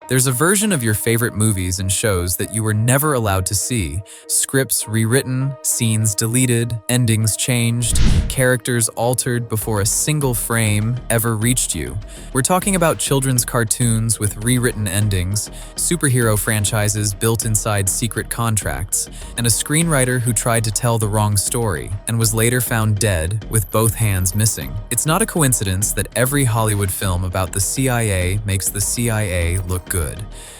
There's a version of your favorite movies and shows that you were never allowed to see. Scripts rewritten, scenes deleted, endings changed, characters altered before a single frame ever reached you. We're talking about children's cartoons with rewritten endings, superhero franchises built inside secret contracts, and a screenwriter who tried to tell the wrong story and was later found dead with both hands missing. It's not a coincidence that every Hollywood film about the CIA makes the CIA look good.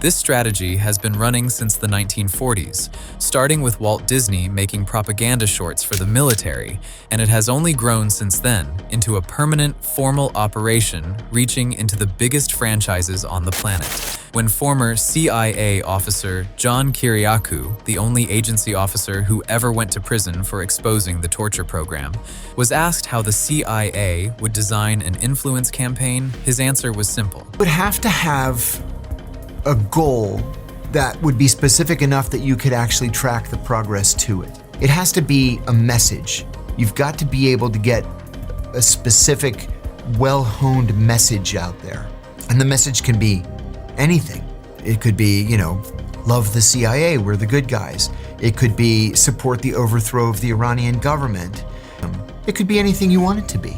This strategy has been running since the 1940s, starting with Walt Disney making propaganda shorts for the military, and it has only grown since then into a permanent, formal operation reaching into the biggest franchises on the planet. When former CIA officer John Kiriakou, the only agency officer who ever went to prison for exposing the torture program, was asked how the CIA would design an influence campaign, his answer was simple. You would have to have a goal that would be specific enough that you could actually track the progress to it. It has to be a message. You've got to be able to get a specific, well-honed message out there. And the message can be anything. It could be, love the CIA, we're the good guys. It could be support the overthrow of the Iranian government. It could be anything you want it to be.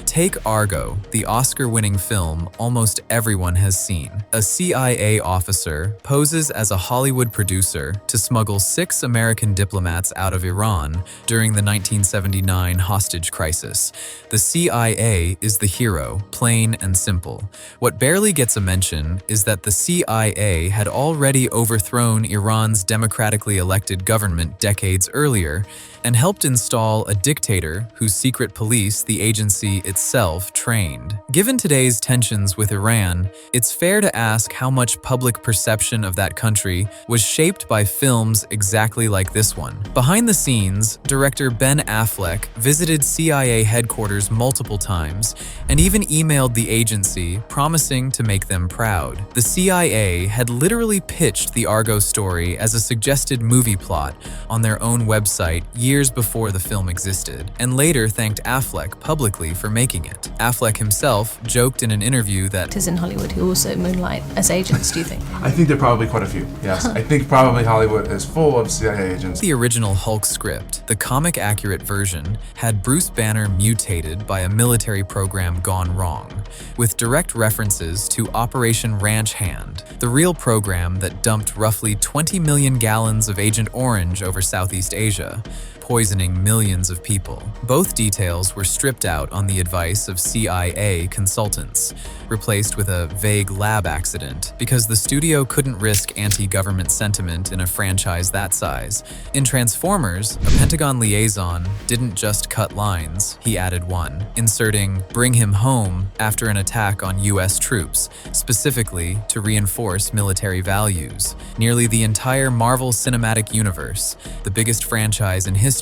Take Argo, the Oscar-winning film almost everyone has seen. A CIA officer poses as a Hollywood producer to smuggle 6 American diplomats out of Iran during the 1979 hostage crisis. The CIA is the hero, plain and simple. What barely gets a mention is that the CIA had already overthrown Iran's democratically elected government decades earlier and helped install a dictator whose secret police the agency itself trained. Given today's tensions with Iran, it's fair to ask how much public perception of that country was shaped by films exactly like this one. Behind the scenes, director Ben Affleck visited CIA headquarters multiple times and even emailed the agency promising to make them proud. The CIA had literally pitched the Argo story as a suggested movie plot on their own website years before the film existed, and later thanked Affleck publicly for making it. Affleck himself joked in an interview that actors in Hollywood who also moonlight as agents, do you think? I think there are probably quite a few, yes. I think probably Hollywood is full of CIA agents. The original Hulk script, the comic-accurate version, had Bruce Banner mutated by a military program gone wrong, with direct references to Operation Ranch Hand, the real program that dumped roughly 20 million gallons of Agent Orange over Southeast Asia, poisoning millions of people. Both details were stripped out on the advice of CIA consultants, replaced with a vague lab accident because the studio couldn't risk anti-government sentiment in a franchise that size. In Transformers, a Pentagon liaison didn't just cut lines, he added one, inserting "bring him home" after an attack on US troops, specifically to reinforce military values. Nearly the entire Marvel Cinematic Universe, the biggest franchise in history,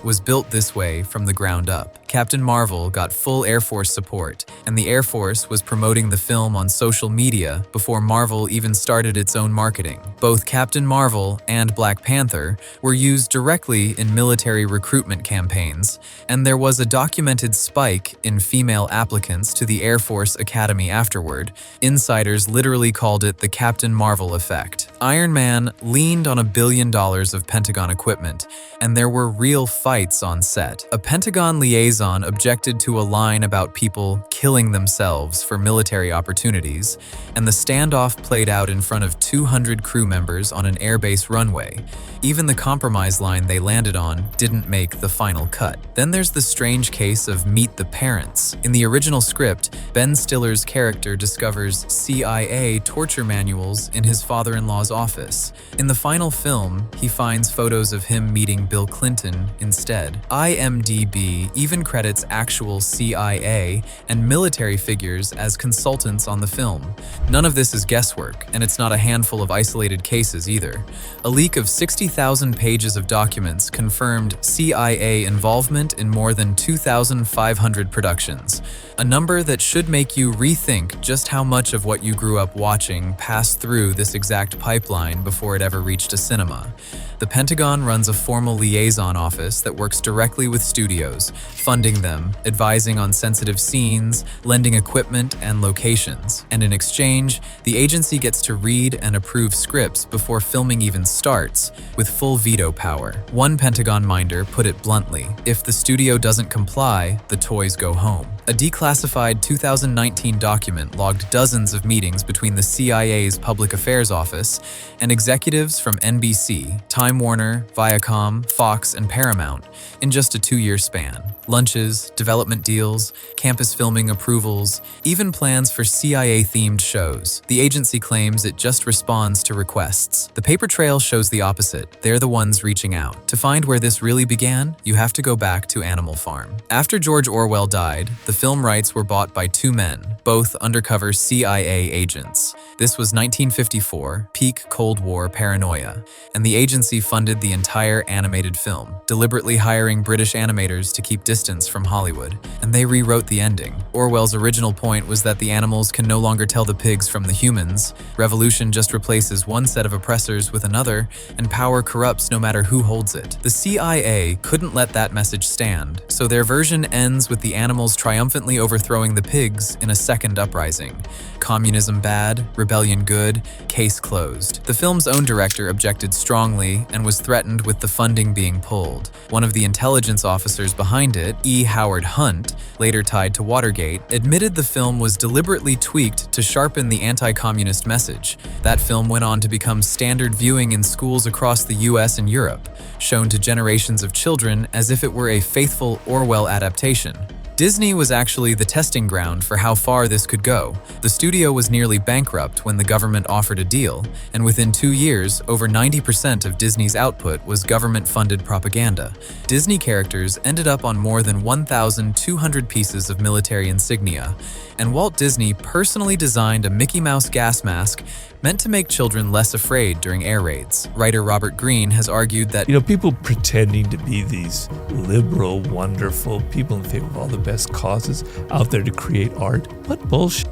was built this way from the ground up. Captain Marvel got full Air Force support, and the Air Force was promoting the film on social media before Marvel even started its own marketing. Both Captain Marvel and Black Panther were used directly in military recruitment campaigns, and there was a documented spike in female applicants to the Air Force Academy afterward. Insiders literally called it the Captain Marvel effect. Iron Man leaned on $1 billion of Pentagon equipment, and there were real fights on set. A Pentagon liaison objected to a line about people killing themselves for military opportunities, and the standoff played out in front of 200 crew members on an airbase runway. Even the compromise line they landed on didn't make the final cut. Then there's the strange case of Meet the Parents. In the original script, Ben Stiller's character discovers CIA torture manuals in his father-in-law's office. In the final film, he finds photos of him meeting Bill Clinton instead. IMDb even credits actual CIA and military figures as consultants on the film. None of this is guesswork, and it's not a handful of isolated cases either. A leak of 60,000 pages of documents confirmed CIA involvement in more than 2,500 productions, a number that should make you rethink just how much of what you grew up watching passed through this exact pipeline. pipeline before it ever reached a cinema. The Pentagon runs a formal liaison office that works directly with studios, funding them, advising on sensitive scenes, lending equipment and locations. And in exchange, the agency gets to read and approve scripts before filming even starts, with full veto power. One Pentagon minder put it bluntly: if the studio doesn't comply, the toys go home. A declassified 2019 document logged dozens of meetings between the CIA's Public Affairs Office and executives from NBC, Time Warner, Viacom, Fox, and Paramount in just a 2-year span. Lunches, development deals, campus filming approvals, even plans for CIA-themed shows. The agency claims it just responds to requests. The paper trail shows the opposite. They're the ones reaching out. To find where this really began, you have to go back to Animal Farm. After George Orwell died, the film rights were bought by 2 men, both undercover CIA agents. This was 1954, peak Cold War paranoia, and the agency funded the entire animated film, deliberately hiring British animators to keep distance from Hollywood, and they rewrote the ending. Orwell's original point was that the animals can no longer tell the pigs from the humans, revolution just replaces one set of oppressors with another, and power corrupts no matter who holds it. The CIA couldn't let that message stand, so their version ends with the animals triumphantly overthrowing the pigs in a second uprising. Communism bad, rebellion good, case closed. The film's own director objected strongly and was threatened with the funding being pulled. One of the intelligence officers behind it, E. Howard Hunt, later tied to Watergate, admitted the film was deliberately tweaked to sharpen the anti-communist message. That film went on to become standard viewing in schools across the US and Europe, shown to generations of children as if it were a faithful Orwell adaptation. Disney was actually the testing ground for how far this could go. The studio was nearly bankrupt when the government offered a deal, and within 2 years, over 90% of Disney's output was government-funded propaganda. Disney characters ended up on more than 1,200 pieces of military insignia, and Walt Disney personally designed a Mickey Mouse gas mask meant to make children less afraid during air raids. Writer Robert Greene has argued that, people pretending to be these liberal, wonderful people in favor of all the best causes out there to create art, what bullshit.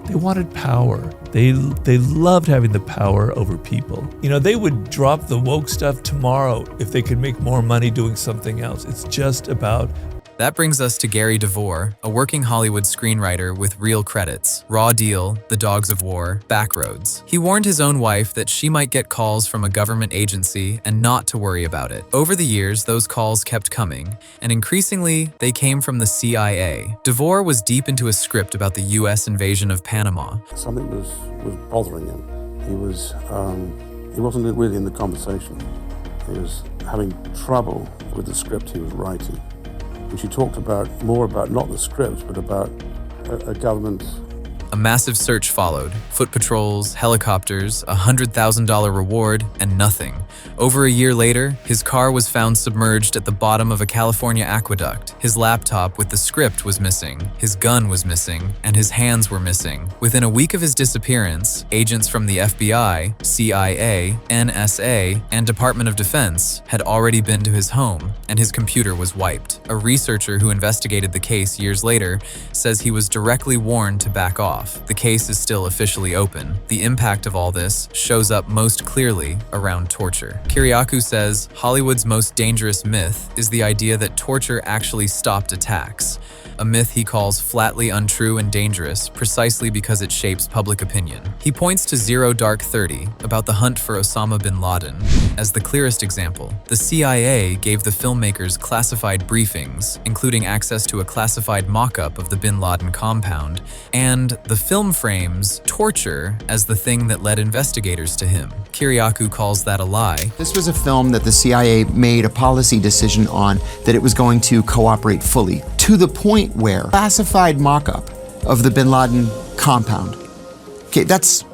They wanted power. They loved having the power over people. They would drop the woke stuff tomorrow if they could make more money doing something else. It's just about. That brings us to Gary Devore, a working Hollywood screenwriter with real credits: Raw Deal, The Dogs of War, Backroads. He warned his own wife that she might get calls from a government agency and not to worry about it. Over the years, those calls kept coming, and increasingly, they came from the CIA. Devore was deep into a script about the US invasion of Panama. Something was bothering him. He wasn't really in the conversation. He was having trouble with the script he was writing. And she talked more about not the script, but about a government. A massive search followed. Foot patrols, helicopters, a $100,000 reward, and nothing. Over a year later, his car was found submerged at the bottom of a California aqueduct. His laptop with the script was missing, his gun was missing, and his hands were missing. Within a week of his disappearance, agents from the FBI, CIA, NSA, and Department of Defense had already been to his home, and his computer was wiped. A researcher who investigated the case years later says he was directly warned to back off. The case is still officially open. The impact of all this shows up most clearly around torture. Kiriakou says Hollywood's most dangerous myth is the idea that torture actually stopped attacks, a myth he calls flatly untrue and dangerous precisely because it shapes public opinion. He points to Zero Dark 30, about the hunt for Osama bin Laden, as the clearest example. The CIA gave the filmmakers classified briefings, including access to a classified mock-up of the bin Laden compound, and the film frames torture as the thing that led investigators to him. Kiriakou calls that a lie. This was a film that the CIA made a policy decision on that it was going to cooperate fully, to the point where classified mock-up of the bin Laden compound. Okay, that's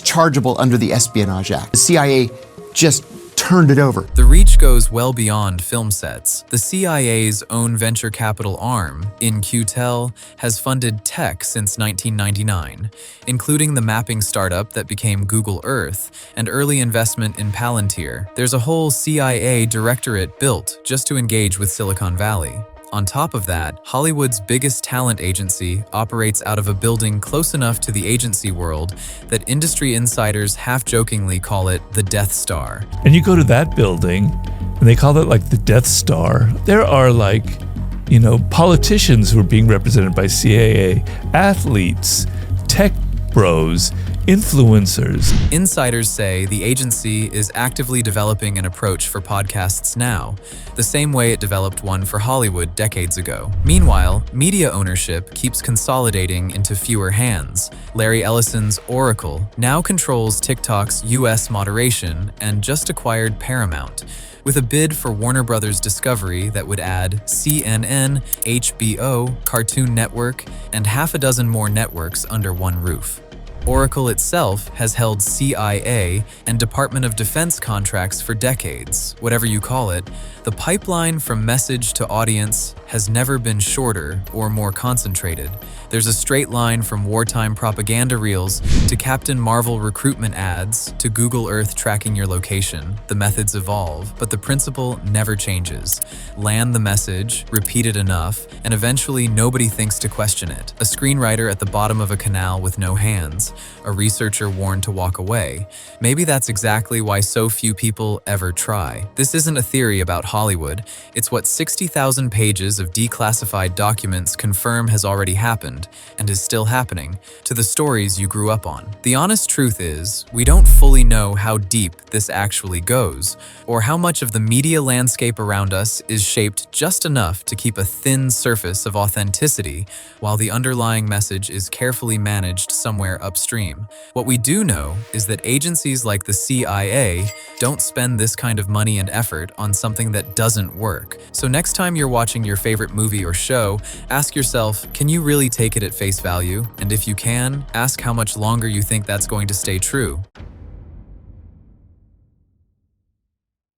chargeable under the Espionage Act. The CIA just turned it over. The reach goes well beyond film sets. The CIA's own venture capital arm, In-Q-Tel, has funded tech since 1999, including the mapping startup that became Google Earth and early investment in Palantir. There's a whole CIA directorate built just to engage with Silicon Valley. On top of that, Hollywood's biggest talent agency operates out of a building close enough to the agency world that industry insiders half-jokingly call it the Death Star. And you go to that building, and they call it like the Death Star. There are politicians who are being represented by CAA, athletes, tech bros, influencers. Insiders say the agency is actively developing an approach for podcasts now, the same way it developed one for Hollywood decades ago. Meanwhile, media ownership keeps consolidating into fewer hands. Larry Ellison's Oracle now controls TikTok's US moderation and just acquired Paramount, with a bid for Warner Brothers Discovery that would add CNN, HBO, Cartoon Network, and half a dozen more networks under one roof. Oracle itself has held CIA and Department of Defense contracts for decades. Whatever you call it, the pipeline from message to audience has never been shorter or more concentrated. There's a straight line from wartime propaganda reels to Captain Marvel recruitment ads to Google Earth tracking your location. The methods evolve, but the principle never changes. Land the message, repeat it enough, and eventually nobody thinks to question it. A screenwriter at the bottom of a canal with no hands, a researcher warned to walk away. Maybe that's exactly why so few people ever try. This isn't a theory about Hollywood. It's what 60,000 pages of declassified documents confirm has already happened and is still happening to the stories you grew up on. The honest truth is, we don't fully know how deep this actually goes, or how much of the media landscape around us is shaped just enough to keep a thin surface of authenticity, while the underlying message is carefully managed somewhere upstream. What we do know is that agencies like the CIA don't spend this kind of money and effort on something that doesn't work. So next time you're watching your favorite movie or show, ask yourself, can you really take it at face value? And if you can, ask how much longer you think that's going to stay true.